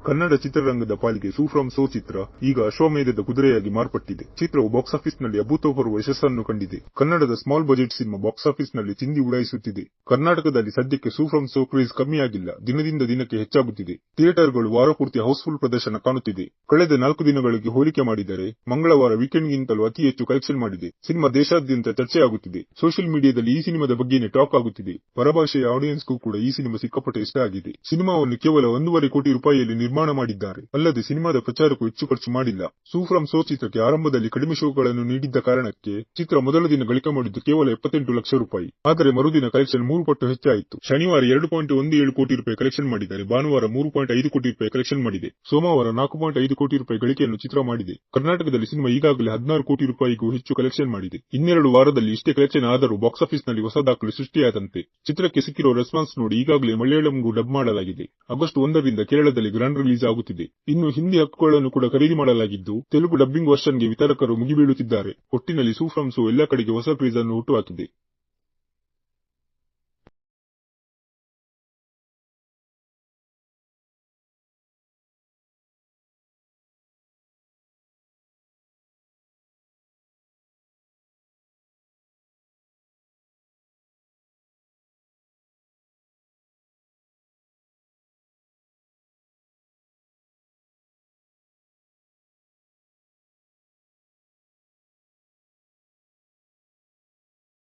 ಕನ್ನಡ ಚಿತ್ರರಂಗದ ಪಾಲಿಗೆ ಸೂ from so ಚಿತ್ರ ಈಗ ಅಶ್ವಮೇಧದ ಕುದುರೆಯಾಗಿ ಮಾರ್ಪಟ್ಟಿದೆ. ಚಿತ್ರವು ಬಾಕ್ಸ್ ಆಫೀಸ್ನಲ್ಲಿ ಅಭೂತಪೂರ್ವ ಯಶಸ್ಸನ್ನು ಕಂಡಿದೆ. ಕನ್ನಡದ ಸ್ಮಾಲ್ ಬಜೆಟ್ ಸಿನಿಮಾ ಬಾಕ್ಸ್ ಆಫೀಸ್ನಲ್ಲಿ ಚಿಂದಿ ಉಡಾಯಿಸುತ್ತಿದೆ. ಕರ್ನಾಟಕದಲ್ಲಿ ಸದ್ಯಕ್ಕೆ ಸೂ ಫ್ರಮ್ ಸೋ ಕ್ರೇಜ್ ಕಮ್ಮಿಯಾಗಿಲ್ಲ, ದಿನದಿಂದ ದಿನಕ್ಕೆ ಹೆಚ್ಚಾಗುತ್ತಿದೆ. ಥಿಯೇಟರ್ಗಳು ವಾರಪೂರ್ತಿ ಹೌಸ್ಫುಲ್ ಪ್ರದರ್ಶನ ಕಾಣುತ್ತಿದೆ. ಕಳೆದ 4 ದಿನಗಳಿಗೆ ಹೋಲಿಕೆ ಮಾಡಿದರೆ ಮಂಗಳವಾರ ವೀಕೆಂಡ್ಗಿಂತಲೂ ಅತಿ ಹೆಚ್ಚು ಕಲೆಕ್ಷನ್ ಮಾಡಿದೆ. ಸಿನಿಮಾ ದೇಶಾದ್ಯಂತ ಚರ್ಚೆಯಾಗುತ್ತಿದೆ. ಸೋಷಿಯಲ್ ಮೀಡಿಯಾದಲ್ಲಿ ಈ ಸಿನಿಮಾದ ಬಗ್ಗೆನೇ ಟಾಕ್ ಆಗುತ್ತಿದೆ. ಪರಭಾಷೆಯ ಆಡಿಯನ್ಸ್ಗೂ ಕೂಡ ಈ ಸಿನಿಮಾ ಸಿಕ್ಕಾಪಟ್ಟೆ ಇಷ್ಟ ಆಗಿದೆ. ಸಿನಿಮಾವನ್ನು ಕೇವಲ 1.5 ಕೋಟಿ ರೂಪಾಯಿಯಲ್ಲಿ ನಿರ್ಮಾಣ ಮಾಡಿದ್ದಾರೆ. ಅಲ್ಲದೆ ಸಿನಿಮಾದ ಪ್ರಚಾರಕ್ಕೂ ಹೆಚ್ಚು ಖರ್ಚು ಮಾಡಿಲ್ಲ. ಸೂ ಫ್ರಮ್ ಸೋ ಚಿತ್ರಕ್ಕೆ ಆರಂಭದಲ್ಲಿ ಕಡಿಮೆ ಶೋಗಳನ್ನು ನೀಡಿದ್ದ ಕಾರಣಕ್ಕೆ ಚಿತ್ರ ಮೊದಲ ದಿನ ಗಳಿಕೆ ಮಾಡಿದ್ದು ಕೇವಲ 78 ಲಕ್ಷ ರೂಪಾಯಿ. ಆದರೆ ಮರುದಿನ ಕಲೆಕ್ಷನ್ 3 ಪಟ್ಟು ಹೆಚ್ಚಾಯಿತು. ಶನಿವಾರ 2.17 ಕೋಟಿ ರೂಪಾಯಿ ಕಲೆಕ್ಷನ್ ಮಾಡಿದರೆ ಭಾನುವಾರ 3.5 ಕೋಟಿ ರೂಪಾಯಿ ಕಲೆಕ್ಷನ್ ಮಾಡಿದೆ. ಸೋಮವಾರ 4.5 ಕೋಟಿ ರೂಪಾಯಿ ಗಳಿಕೆಯನ್ನು ಚಿತ್ರ ಮಾಡಿದೆ. ಕರ್ನಾಟಕದಲ್ಲಿ ಸಿನಿಮಾ ಈಗಾಗಲೇ 16 ಕೋಟಿ ರೂಪಾಯಿಗೂ ಹೆಚ್ಚು ಕಲೆಕ್ಷನ್ ಮಾಡಿದೆ. ಇನ್ನೆರಡು ವಾರದಲ್ಲಿ ಇಷ್ಟೇ ಕಲೆಕ್ಷನ್ ಆದರೂ ಬಾಕ್ಸ್ ಆಫೀಸ್ನಲ್ಲಿ ಹೊಸ ದಾಖಲೆ ಸೃಷ್ಟಿಯಾದಂತೆ. ಚಿತ್ರಕ್ಕೆ ಸಿಕ್ಕಿರೋ ರೆಸ್ಪಾನ್ಸ್ ನೋಡಿ ಈಗಾಗಲೇ ಮಲಯಾಳಂಗೂ ಡಬ್ ಮಾಡಲಾಗಿದೆ. ಆಗಸ್ಟ್ 1ರಿಂದ ಕೇರಳದಲ್ಲಿ ಗ್ರಾಂಡ್ ರಿಲೀಸ್ ಆಗುತ್ತಿದೆ. ಇನ್ನು ಹಿಂದಿ ಹಕ್ಕುಗಳನ್ನು ಕೂಡ ಖರೀದಿ ಮಾಡಲಾಗಿದ್ದು ತೆಲುಗು ಡಬ್ಬಿಂಗ್ ವರ್ಷನ್ಗೆ ವಿತರಕರು ಮುಗಿಬೀಳುತ್ತಿದ್ದಾರೆ. ಒಟ್ಟಿನಲ್ಲಿ ಸೂ ಫ್ರಮ್ ಸೋ ಎಲ್ಲಾ ಕಡೆಗೆ ಹೊಸ ಕ್ರೇಜ್ ಅನ್ನು ಹುಟ್ಟುಹಾಕಿದೆ.